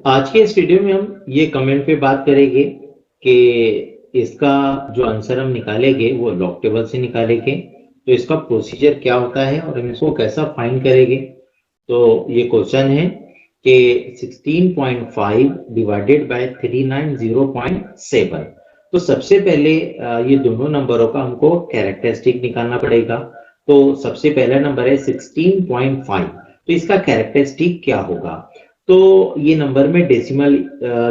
आज के इस वीडियो में हम ये कमेंट पे बात करेंगे कि इसका जो आंसर हम निकालेंगे वो लॉग टेबल से निकालेंगे। तो इसका प्रोसीजर क्या होता है और हम इसको कैसा फाइंड करेंगे। तो ये क्वेश्चन है कि 16.5 डिवाइडेड बाय 390.7। तो सबसे पहले ये दोनों नंबरों का हमको कैरेक्टरिस्टिक निकालना पड़ेगा। तो सबसे पहला नंबर है 16.5, तो इसका कैरेक्टरिस्टिक क्या होगा। तो ये नंबर में डेसिमल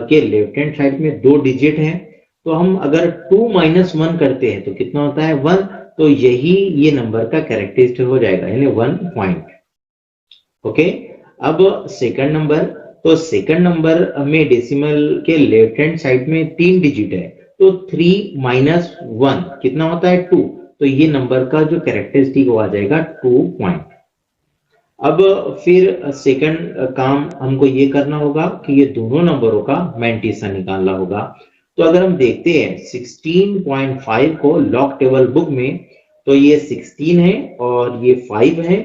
के लेफ्ट हैंड साइड में 2 डिजिट हैं। तो हम अगर 2 - 1 करते हैं तो कितना होता है 1। तो यही ये नंबर का कैरेक्टरिस्टिक हो जाएगा, यानी 1 पॉइंट। ओके, अब सेकंड नंबर, तो सेकंड नंबर में डेसिमल के लेफ्ट हैंड साइड में 3 डिजिट है। तो 3 - 1 कितना होता है 2। तो ये नंबर का जो कैरेक्टरिस्टिक आ जाएगा 2 पॉइंट। अब फिर सेकंड काम हमको ये करना होगा कि ये दोनों नंबरों का मैंटीसा निकालना होगा। तो अगर हम देखते हैं 16.5 को लॉग टेबल बुक में, तो ये 16 है और ये 5 है।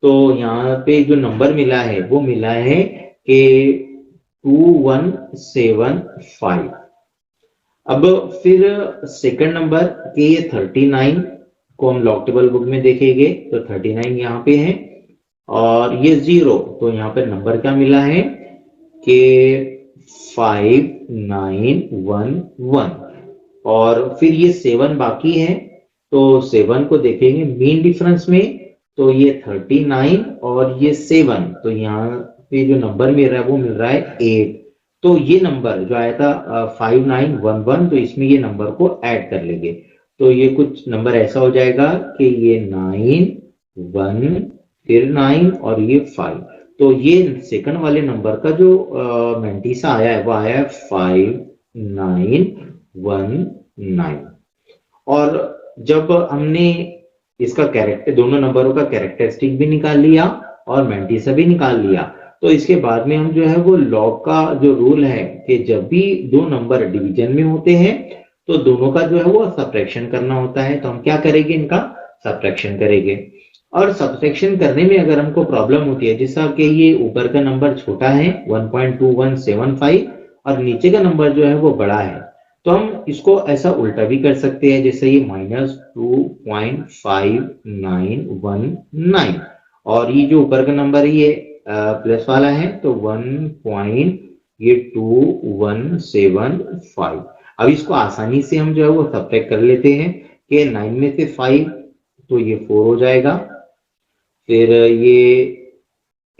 तो यहाँ पे जो नंबर मिला है वो मिला है कि 2175। अब फिर सेकंड नंबर के ये 39 को हम लॉग टेबल बुक में देखेंगे। तो 39 यहाँ पे है और ये 0, तो यहाँ पे नंबर क्या मिला है कि 5911। और फिर ये 7 बाकी है, तो 7 को देखेंगे मीन डिफरेंस में। तो ये 39 और ये 7, तो यहाँ पे जो नंबर मिल रहा है वो मिल रहा है 8। तो ये नंबर जो आया था 5911, तो इसमें ये नंबर को ऐड कर लेंगे। तो ये कुछ नंबर ऐसा हो जाएगा कि ये 9 1 फिर 9 और ये 5। तो ये सेकंड वाले नंबर का जो मैंटीसा आया है वो आया है 5919। और जब हमने इसका कैरेक्टर, दोनों नंबरों का कैरेक्टरिस्टिक भी निकाल लिया और मैंटीसा भी निकाल लिया, तो इसके बाद में हम जो है वो लॉग का जो रूल है कि जब भी दो नंबर डिवीजन में होते हैं तो दोनों का जो है वो सब्ट्रैक्शन करना होता है। तो हम क्या करेंगे, इनका सब्ट्रैक्शन करेंगे। और सब्ट्रैक्शन करने में अगर हमको प्रॉब्लम होती है, जैसा कि ये ऊपर का नंबर छोटा है 1.2175 और नीचे का नंबर जो है वो बड़ा है, तो हम इसको ऐसा उल्टा भी कर सकते हैं, जैसे ये -2.5919 और ये जो ऊपर का नंबर है ये प्लस वाला है, तो 1.2175। अब इसको आसानी से हम जो है वो सब्ट्रैक्ट कर लेते हैं कि 9 में से 5, तो ये 4 हो जाएगा। फिर ये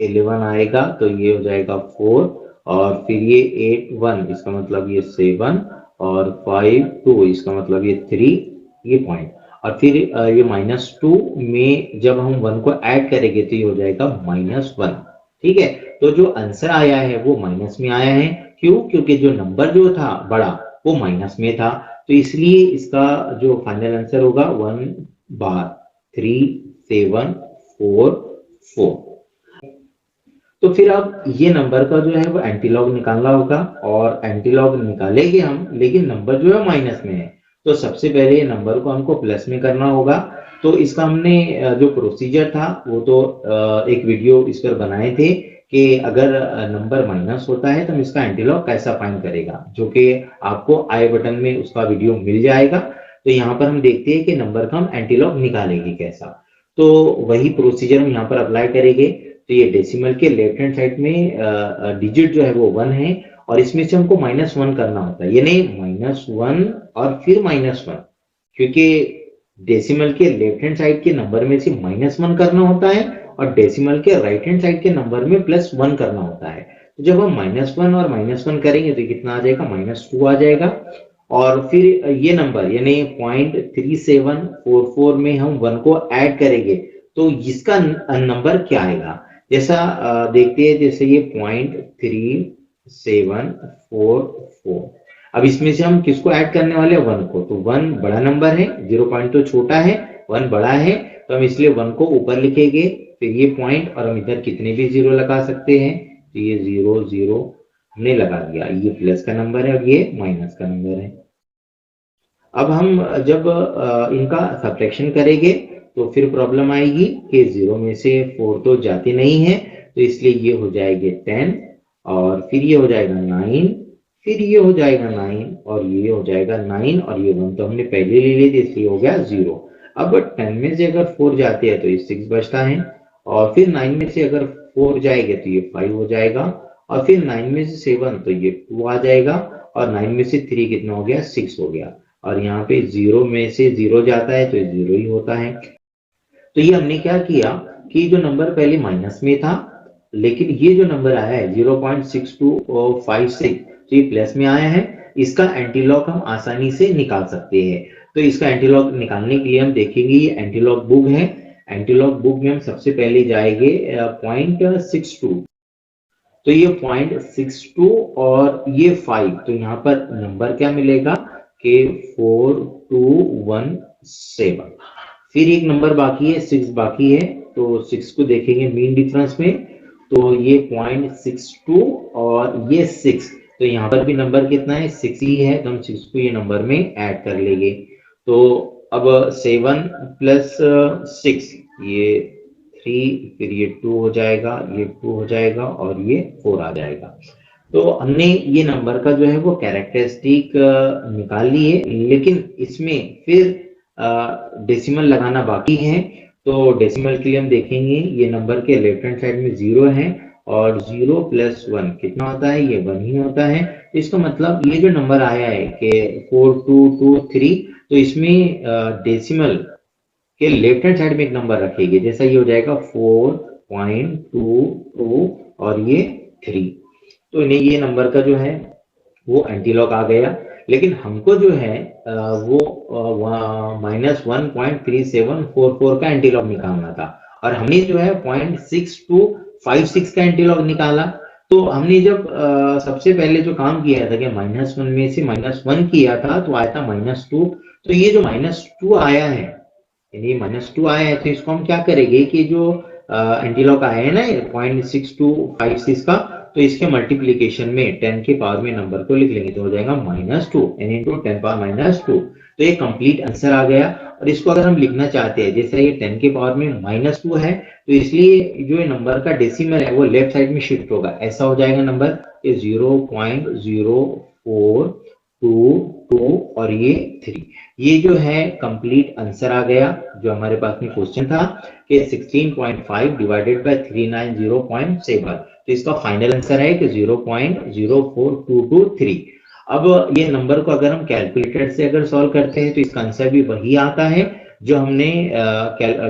11 आएगा तो ये हो जाएगा 4, और फिर ये 8 1, इसका मतलब ये 7, और 5 2, इसका मतलब ये 3, ये पॉइंट। और फिर ये -2 में जब हम 1 को ऐड करेंगे तो ये हो जाएगा -1। ठीक है, तो जो आंसर आया है वो माइनस में आया है। क्यों? क्योंकि जो नंबर जो था बड़ा वो माइनस में था। तो इसलिए इसका जो फाइनल आंसर होगा 1/3744। तो फिर अब ये नंबर का जो है वो एंटीलॉग निकालना होगा, और एंटीलॉग निकालेंगे हम, लेकिन नंबर जो है माइनस में है। तो सबसे पहले नंबर को हमको प्लस में करना होगा। तो इसका हमने जो प्रोसीजर था वो तो एक वीडियो इस पर बनाए थे कि अगर नंबर माइनस होता है तो हम इसका एंटीलॉग कैसा फाइंड करेगा, जो कि आपको आई बटन में उसका वीडियो मिल जाएगा। तो यहाँ पर हम देखते हैं कि नंबर का हम एंटीलॉग निकालेंगे कैसा। तो वही प्रोसीजर हम यहाँ पर अप्लाई करेंगे। तो ये डेसिमल के लेफ्ट हैंड साइड में डिजिट जो है वो 1 है, और इसमें से हमको -1 करना होता है, यानी -1 और फिर -1, क्योंकि डेसिमल के लेफ्ट हैंड साइड के नंबर में से -1 करना होता है और डेसिमल के राइट हैंड साइड के नंबर में +1 करना होता है। तो जब हम -1 और -1 करेंगे तो कितना आ जाएगा, -2 आ जाएगा। और फिर ये नंबर यानी 0.3744 में हम 1 को ऐड करेंगे तो इसका नंबर क्या आएगा। जैसा देखते हैं, जैसे ये 0.3744। अब इसमें से हम किसको ऐड करने वाले हैं, 1 को। तो 1 बड़ा नंबर है, 0 पॉइंट तो छोटा है, 1 बड़ा है, तो हम इसलिए 1 को ऊपर लिखेंगे, फिर ये पॉइंट, और हम इधर कितने भी 0 लगा सकते हैं। तो ये 0 0 हमने लगा दिया, ये प्लस का नंबर है और ये माइनस का नंबर है। अब हम जब इनका सब्ट्रैक्शन करेंगे तो फिर प्रॉब्लम आएगी कि 0 में से 4 तो जाते नहीं है, तो इसलिए ये हो जाएंगे 10 और फिर ये हो जाएगा 9, फिर ये हो जाएगा 9 और ये हो जाएगा 9 और ये 1 तो हमने पहले ले लिए थे इसलिए हो गया 0। अब 10 में से अगर 4 जाते हैं तो ये 6 बचता है और फिर 9 में से अगर 4 जाएंगे तो ये 5 हो जाएगा और फिर 9 में से 7 तो ये 2 आ जाएगा और 9 में से 3 कितना हो गया 6 हो गया और यहाँ पे 0 में से 0 जाता है तो 0 ही होता है। तो ये हमने क्या किया कि जो नंबर पहले माइनस में था लेकिन ये जो नंबर आया है 0.6256 तो ये प्लस में आया है, इसका एंटीलॉग हम आसानी से निकाल सकते हैं। तो इसका एंटीलॉग निकालने के लिए हम देखेंगे ये एंटीलॉग बुक है। एंटीलॉग बुक में हम सबसे पहले जाएंगे 0.62 तो ये 0.62 और ये 5 तो यहाँ पर नंबर क्या मिलेगा कि 4217। फिर एक नंबर बाकी है 6 बाकी है तो 6 को देखेंगे मीन डिफरेंस में तो ये 0.62 और ये 6 तो यहाँ पर भी नंबर कितना है 6 ही है तो हम 6 को ये नंबर में ऐड कर लेंगे। तो अब 7 प्लस 6 ये 3 फिर ये 2 हो जाएगा ये 2 हो जाएगा और ये 4 आ जाएगा। तो हमने ये नंबर का जो है वो कैरेक्टरिस्टिक निकाल ली है लेकिन इसमें फिर डेसिमल लगाना बाकी है। तो डेसिमल के लिए हम देखेंगे ये नंबर के लेफ्ट हैंड साइड में 0 है और 0 प्लस 1 कितना होता है ये 1 ही होता है। तो इसका मतलब ये जो नंबर आया है कि 4223 तो इसमें डेसिमल के लेफ्ट हैंड साइड में एक नंबर रखेंगे जैसा ये हो जाएगा 4.22 और ये 3 तो इन्हें ये नंबर का जो है वो एंटीलॉग आ गया। लेकिन हमको जो है वो -1.3744 का एंटीलॉग निकालना था और हमने जो है 0.6256 का एंटीलॉग निकाला। तो हमने जब सबसे पहले जो काम किया था कि -1 में से -1 किया था तो आया था -2 तो ये जो -2 आया है यानी -2 आया है तो इसको हम क्या करेंगे कि जो एंटीलॉग आया है ना 0.6256 का तो इसके मल्टीप्लीकेशन में 10 के पावर में नंबर को लिख लेंगे तो हो जाएगा -2 n इंटू 10 पावर -2 तो ये कंप्लीट आंसर आ गया। और इसको अगर हम लिखना चाहते हैं जैसे ये 10 के पावर में -2 है तो इसलिए जो ये नंबर का डेसिमल है वो लेफ्ट साइड में शिफ्ट होगा ऐसा हो जाएगा नंबर 0.0422 और ये 3 ये जो है कंप्लीट आंसर आ गया। जो हमारे पास में क्वेश्चन था कि 16.5 डिवाइडेड बाय 390.7 तो इसका फाइनल आंसर है कि 0.04223। अब ये नंबर को अगर हम कैलकुलेटर से अगर सॉल्व करते हैं तो इसका आंसर भी वही आता है जो हमने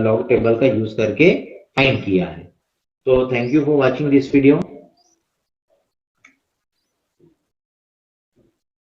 लॉग टेबल का यूज करके फाइंड किया है। तो thank you for watching this video.